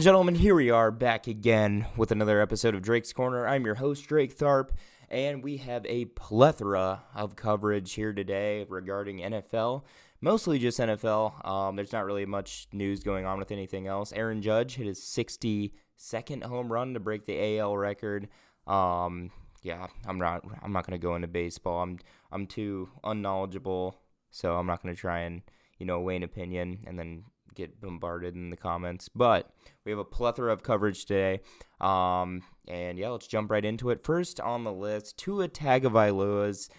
and gentlemen, here we are back again with another episode of Drake's Corner. I'm your host, Drake Tharp, and we have a plethora of coverage here today regarding NFL, mostly just NFL. There's not really much news going on with anything else. Aaron Judge hit his 62nd home run to break the AL record. I'm not going to go into baseball. I'm too unknowledgeable, so I'm not going to try and, weigh an opinion and then get bombarded in the comments. But we have a plethora of coverage today. Let's jump right into it. First on the list, Tua Tagovailoa's,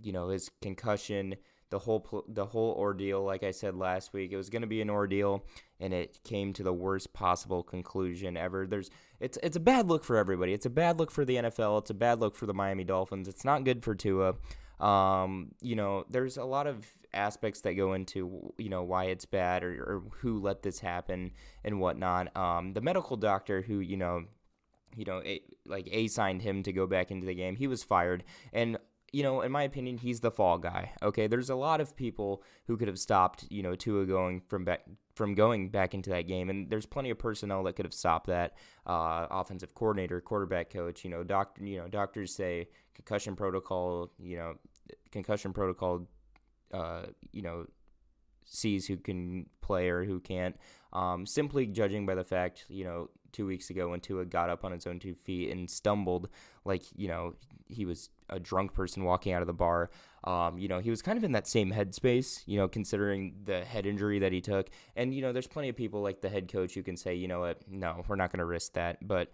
his concussion, the whole ordeal. Like I said last week, it was going to be an ordeal, and it came to the worst possible conclusion ever. It's a bad look for everybody. It's a bad look for the NFL. It's a bad look for the Miami Dolphins. It's not good for Tua. There's a lot of aspects that go into, why it's bad or who let this happen and whatnot. The medical doctor who, signed him to go back into the game, he was fired. And, in my opinion, he's the fall guy. Okay, there's a lot of people who could have stopped, Tua going from going back into that game, and there's plenty of personnel that could have stopped that. Offensive coordinator, quarterback coach, doctors say concussion protocol, sees who can play or who can't. Simply judging by the fact, 2 weeks ago when Tua got up on his own 2 feet and stumbled like, he was a drunk person walking out of the bar. He was kind of in that same headspace, considering the head injury that he took. And, there's plenty of people like the head coach who can say, you know what, no, we're not going to risk that. But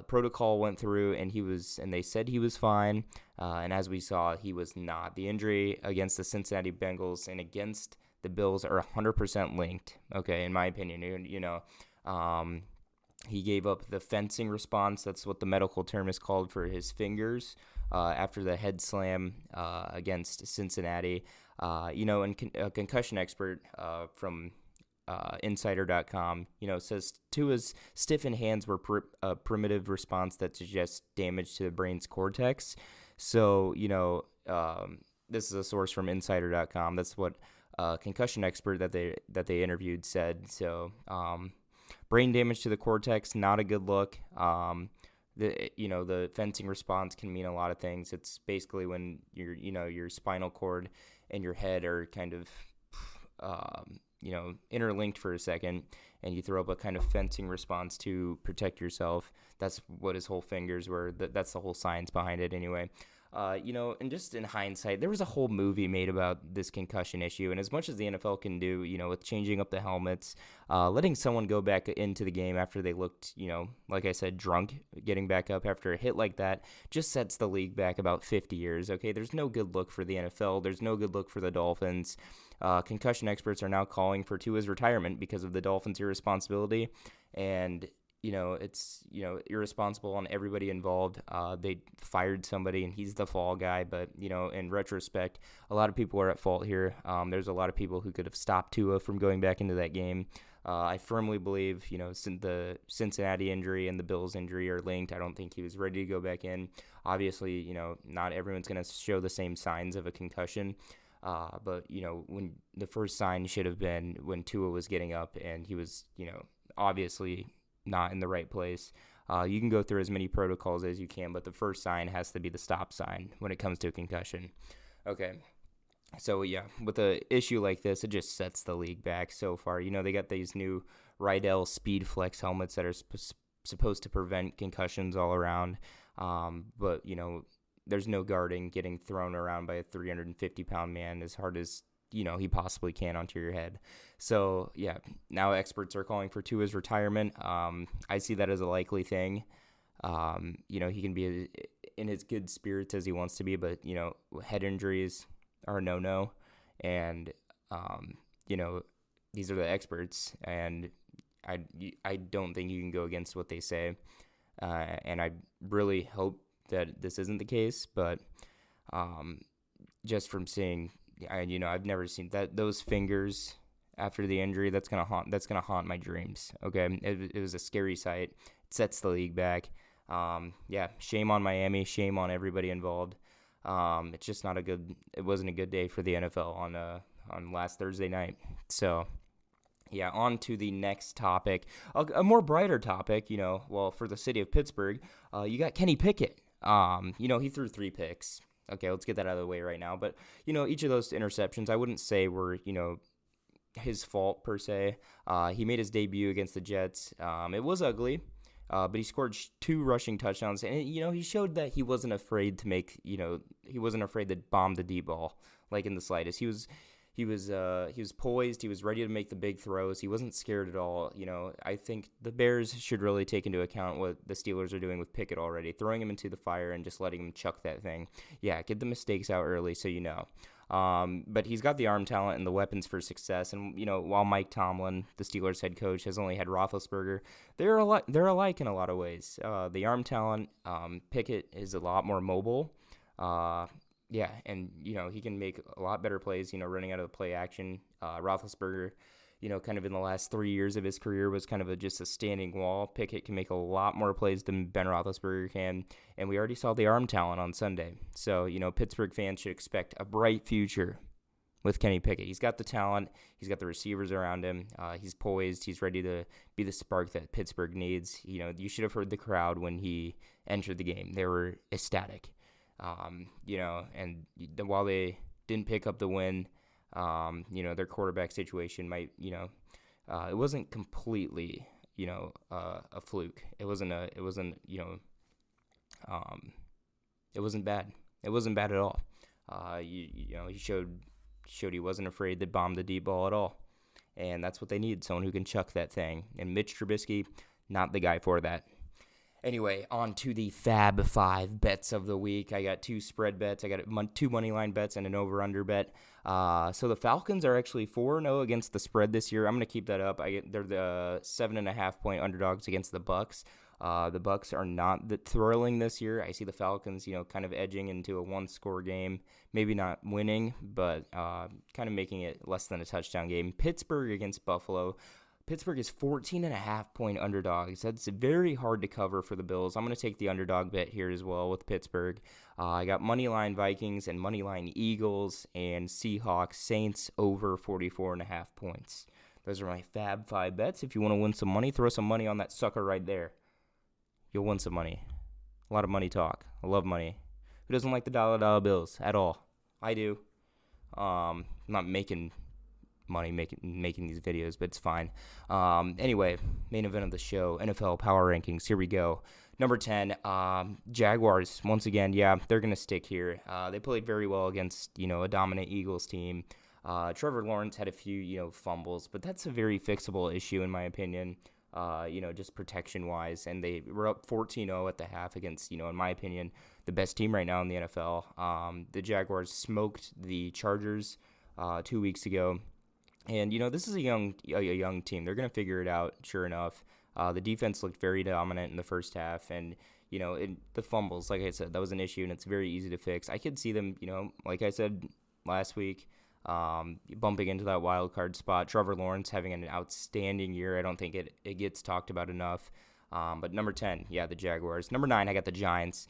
protocol went through and they said he was fine. And as we saw, he was not. The injury against the Cincinnati Bengals and against the Bills are 100% linked, okay, in my opinion. He gave up the fencing response. That's what the medical term is called for his fingers after the head slam against Cincinnati. And a concussion expert from Insider.com, says Tua's stiffened hands were a primitive response that suggests damage to the brain's cortex. So, this is a source from Insider.com. That's what concussion expert that they interviewed said. So, brain damage to the cortex, not a good look. The fencing response can mean a lot of things. It's basically when your spinal cord and your head are kind of, interlinked for a second, and you throw up a kind of fencing response to protect yourself. That's what his whole fingers were. That's the whole science behind it anyway. And just in hindsight, there was a whole movie made about this concussion issue. And as much as the NFL can do, with changing up the helmets, letting someone go back into the game after they looked, like I said, drunk, getting back up after a hit like that, just sets the league back about 50 years. Okay, there's no good look for the NFL. There's no good look for the Dolphins. Concussion experts are now calling for Tua's retirement because of the Dolphins' irresponsibility. And it's, irresponsible on everybody involved. They fired somebody and he's the fall guy. But, in retrospect, a lot of people are at fault here. There's a lot of people who could have stopped Tua from going back into that game. I firmly believe, the Cincinnati injury and the Bills injury are linked. I don't think he was ready to go back in. Obviously, not everyone's going to show the same signs of a concussion. But, when the first sign should have been when Tua was getting up and he was, obviously not in the right place. You can go through as many protocols as you can, but the first sign has to be the stop sign when it comes to a concussion. Okay. So, with an issue like this, it just sets the league back so far. They got these new Rydell Speed Flex helmets that are supposed to prevent concussions all around. But, there's no guarding getting thrown around by a 350-pound man as hard as he possibly can onto your head. So, now experts are calling for Tua's retirement. I see that as a likely thing. He can be in his good spirits as he wants to be, but, head injuries are a no-no. And, these are the experts, and I don't think you can go against what they say. And I really hope that this isn't the case, but just from seeing, I've never seen that those fingers after the injury. That's gonna haunt my dreams. Okay, it was a scary sight. It sets the league back. Shame on Miami. Shame on everybody involved. It's just not a good. It wasn't a good day for the NFL on last Thursday night. So, Yeah, on to the next topic, a more brighter topic. Well, for the city of Pittsburgh, you got Kenny Pickett. He threw 3 picks. Okay, let's get that out of the way right now. But each of those interceptions, I wouldn't say were his fault per se. He made his debut against the Jets. It was ugly, but he scored 2 rushing touchdowns, and he showed that he wasn't afraid to make. He wasn't afraid to bomb the deep ball like in the slightest. He was poised. He was ready to make the big throws. He wasn't scared at all. I think the Bears should really take into account what the Steelers are doing with Pickett already, throwing him into the fire and just letting him chuck that thing. Yeah, get the mistakes out early so you know. But he's got the arm talent and the weapons for success. And while Mike Tomlin, the Steelers head coach, has only had Roethlisberger, they're alike in a lot of ways. The arm talent, Pickett is a lot more mobile. Yeah, and, he can make a lot better plays, running out of the play action. Roethlisberger, kind of in the last 3 years of his career was kind of just a standing wall. Pickett can make a lot more plays than Ben Roethlisberger can, and we already saw the arm talent on Sunday. So, Pittsburgh fans should expect a bright future with Kenny Pickett. He's got the talent. He's got the receivers around him. He's poised. He's ready to be the spark that Pittsburgh needs. You should have heard the crowd when he entered the game. They were ecstatic. And while they didn't pick up the win, their quarterback situation might, it wasn't completely, a fluke. It wasn't bad. It wasn't bad at all. He showed he wasn't afraid to bomb the deep ball at all. And that's what they need, someone who can chuck that thing. And Mitch Trubisky, not the guy for that. Anyway, on to the Fab 5 bets of the week. I got 2 spread bets. I got 2 money line bets and an over-under bet. So the Falcons are actually 4-0 against the spread this year. I'm going to keep that up. They're the 7.5-point underdogs against the Bucs. The Bucs are not that thrilling this year. I see the Falcons, kind of edging into a 1-score game. Maybe not winning, but kind of making it less than a touchdown game. Pittsburgh against Buffalo. Pittsburgh is 14.5-point underdogs. That's very hard to cover for the Bills. I'm going to take the underdog bet here as well with Pittsburgh. I got moneyline Vikings and moneyline Eagles and Seahawks. Saints over 44.5 points. Those are my Fab 5 bets. If you want to win some money, throw some money on that sucker right there. You'll win some money. A lot of money talk. I love money. Who doesn't like the dollar bills at all? I do. I'm not making money making these videos, but it's fine. Anyway, main event of the show, NFL Power Rankings. Here we go. Number 10, Jaguars. Once again, yeah, they're going to stick here. They played very well against, a dominant Eagles team. Trevor Lawrence had a few, fumbles, but that's a very fixable issue in my opinion, just protection-wise. And they were up 14-0 at the half against, in my opinion, the best team right now in the NFL. The Jaguars smoked the Chargers 2 weeks ago. And, this is a young team. They're going to figure it out, sure enough. The defense looked very dominant in the first half. And, the fumbles, like I said, that was an issue, and it's very easy to fix. I could see them, like I said last week, bumping into that wild card spot. Trevor Lawrence having an outstanding year. I don't think it gets talked about enough. But number 10, yeah, the Jaguars. Number 9, I got the Giants.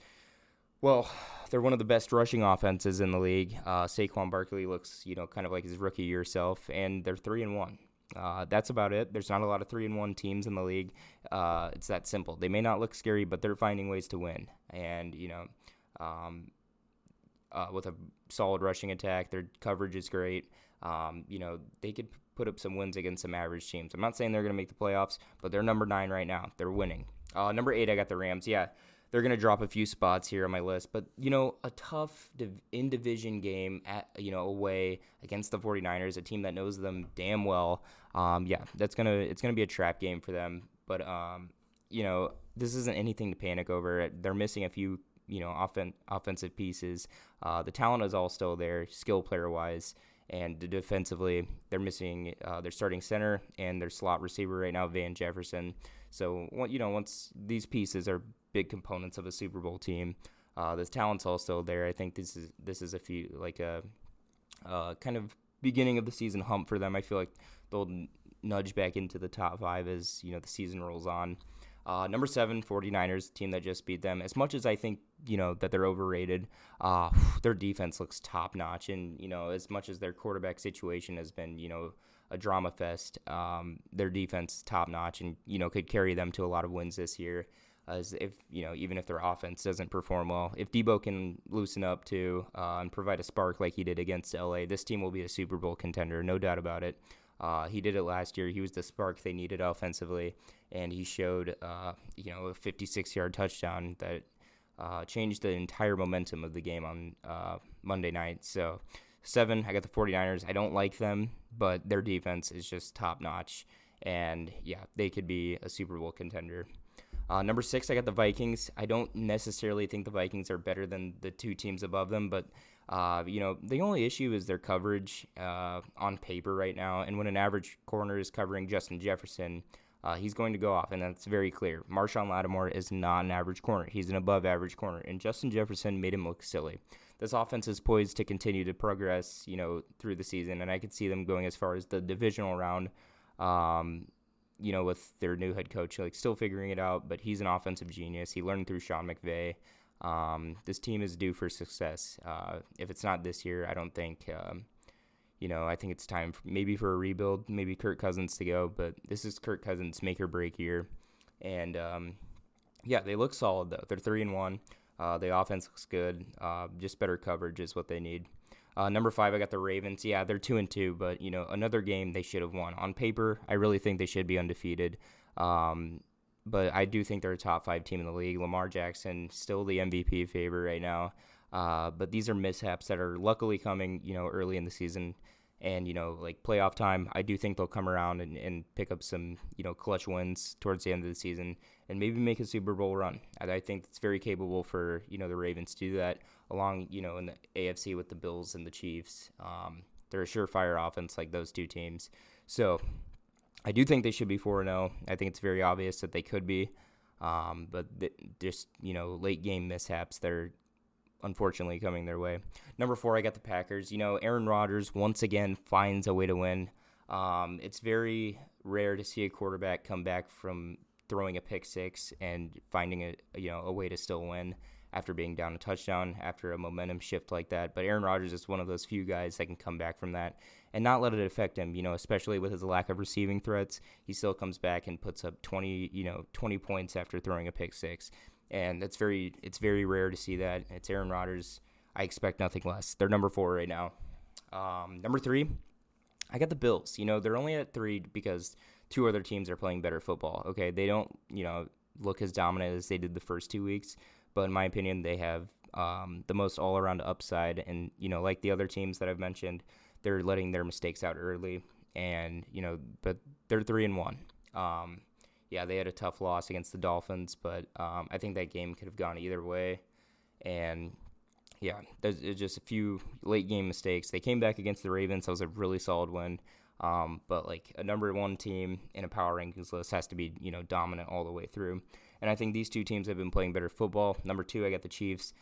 Well, they're one of the best rushing offenses in the league. Saquon Barkley looks, kind of like his rookie year self, and they're 3-1. That's about it. There's not a lot of 3-1 teams in the league. It's that simple. They may not look scary, but they're finding ways to win. And, with a solid rushing attack, their coverage is great. They could put up some wins against some average teams. I'm not saying they're going to make the playoffs, but they're number 9 right now. They're winning. Number 8, I got the Rams. Yeah. They're going to drop a few spots here on my list, but, a tough in-division game away against the 49ers, a team that knows them damn well. It's going to be a trap game for them, but, this isn't anything to panic over. They're missing a few, offensive pieces. The talent is all still there, skill player-wise, and defensively, they're missing their starting center and their slot receiver right now, Van Jefferson. So, once these pieces are big components of a Super Bowl team, the talent's all still there. I think this is a few like a kind of beginning of the season hump for them. I feel like they'll nudge back into the top 5 as the season rolls on. Number 7, 49ers, team that just beat them. As much as I think that they're overrated, their defense looks top notch, and as much as their quarterback situation has been a drama fest. Their defense is top notch, and could carry them to a lot of wins this year. As if even if their offense doesn't perform well, if Debo can loosen up too and provide a spark like he did against LA, this team will be a Super Bowl contender, no doubt about it. He did it last year. He was the spark they needed offensively, and he showed a 56-yard touchdown that changed the entire momentum of the game on Monday night. So 7, I got the 49ers. I don't like them, but their defense is just top notch, and yeah, they could be a Super Bowl contender. Number 6, I got the Vikings. I don't necessarily think the Vikings are better than the two teams above them, but the only issue is their coverage on paper right now. And when an average corner is covering Justin Jefferson, he's going to go off, and that's very clear. Marshawn Lattimore is not an average corner. He's an above-average corner, and Justin Jefferson made him look silly. This offense is poised to continue to progress, through the season, and I could see them going as far as the divisional round. With their new head coach, still figuring it out, but he's an offensive genius. He learned through Sean McVay. This team is due for success. If it's not this year, I don't think, I think it's time maybe for a rebuild, maybe Kirk Cousins to go, but this is Kirk Cousins' make or break year. And, they look solid, though. They're 3-1. The offense looks good. Just better coverage is what they need. Number 5, I got the Ravens. Yeah, they're 2-2, but another game they should have won. On paper, I really think they should be undefeated. But I do think they're a top 5 team in the league. Lamar Jackson still the MVP favorite right now. But these are mishaps that are luckily coming, early in the season. And, playoff time, I do think they'll come around and pick up some, clutch wins towards the end of the season and maybe make a Super Bowl run. I think it's very capable for, the Ravens to do that along, in the AFC with the Bills and the Chiefs. They're a surefire offense like those two teams. So I do think they should be 4-0. I think it's very obvious that they could be. But just, late game mishaps that are unfortunately coming their way. Number 4, I got the Packers. Aaron Rodgers once again finds a way to win. It's very rare to see a quarterback come back from throwing a pick six and finding a way to still win after being down a touchdown, after a momentum shift like that. But Aaron Rodgers is one of those few guys that can come back from that and not let it affect him, especially with his lack of receiving threats. He still comes back and puts up 20 points after throwing a pick six. And it's very rare to see that. It's Aaron Rodgers. I expect nothing less. They're number 4 right now. Number 3, I got the Bills. They're only at 3 because 2 other teams are playing better football. Okay, they don't, look as dominant as they did the first 2 weeks. But in my opinion, they have the most all-around upside. And, like the other teams that I've mentioned, they're letting their mistakes out early. And, but they're 3-1. Yeah, they had a tough loss against the Dolphins, but I think that game could have gone either way. And, yeah, there's just a few late-game mistakes. They came back against the Ravens. That was a really solid win. But, a number 1 team in a power rankings list has to be, dominant all the way through. And I think these two teams have been playing better football. Number 2, I got the Chiefs.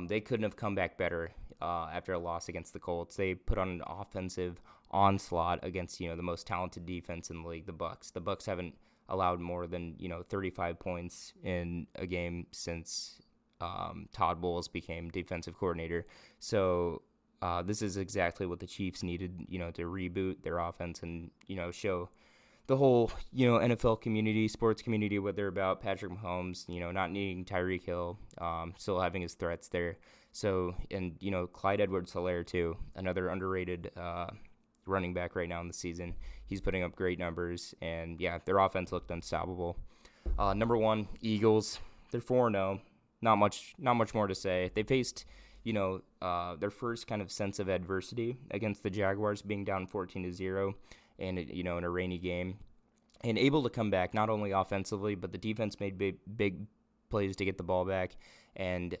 They couldn't have come back better after a loss against the Colts. They put on an offensive onslaught against, the most talented defense in the league, the Bucs. The Bucs haven't allowed more than 35 points in a game since Todd Bowles became defensive coordinator. So this is exactly what the Chiefs needed, to reboot their offense and show the whole NFL community, sports community, what they're about. Patrick Mahomes, not needing Tyreek Hill, still having his threats there. So and Clyde Edwards-Helaire too, another underrated running back right now in the season. He's putting up great numbers, and yeah, their offense looked unstoppable. Number 1, Eagles. They're 4-0. Not much more to say. They faced, their first kind of sense of adversity against the Jaguars, being down 14-0, and in a rainy game, and able to come back not only offensively, but the defense made big plays to get the ball back, and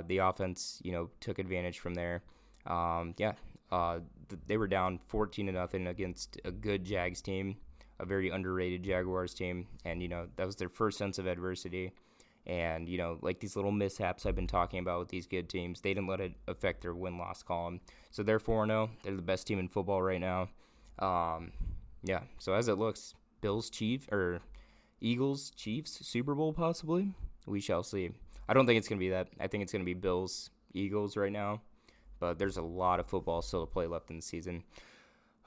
the offense, took advantage from there. They were down 14-0 against a good Jags team, a very underrated Jaguars team, and that was their first sense of adversity. And these little mishaps I've been talking about with these good teams, they didn't let it affect their win-loss column. So they're 4-0. They're the best team in football right now. So as it looks, Eagles, Chiefs, Super Bowl possibly. We shall see. I don't think it's gonna be that. I think it's gonna be Bills, Eagles right now. But there's a lot of football still to play left in the season.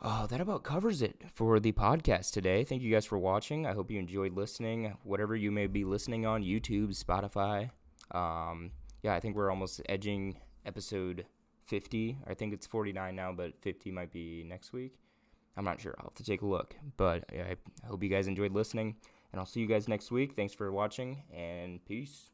That about covers it for the podcast today. Thank you guys for watching. I hope you enjoyed listening. Whatever you may be listening on, YouTube, Spotify. Yeah, I think we're almost edging episode 50. I think it's 49 now, but 50 might be next week. I'm not sure. I'll have to take a look. But I hope you guys enjoyed listening, and I'll see you guys next week. Thanks for watching, and peace.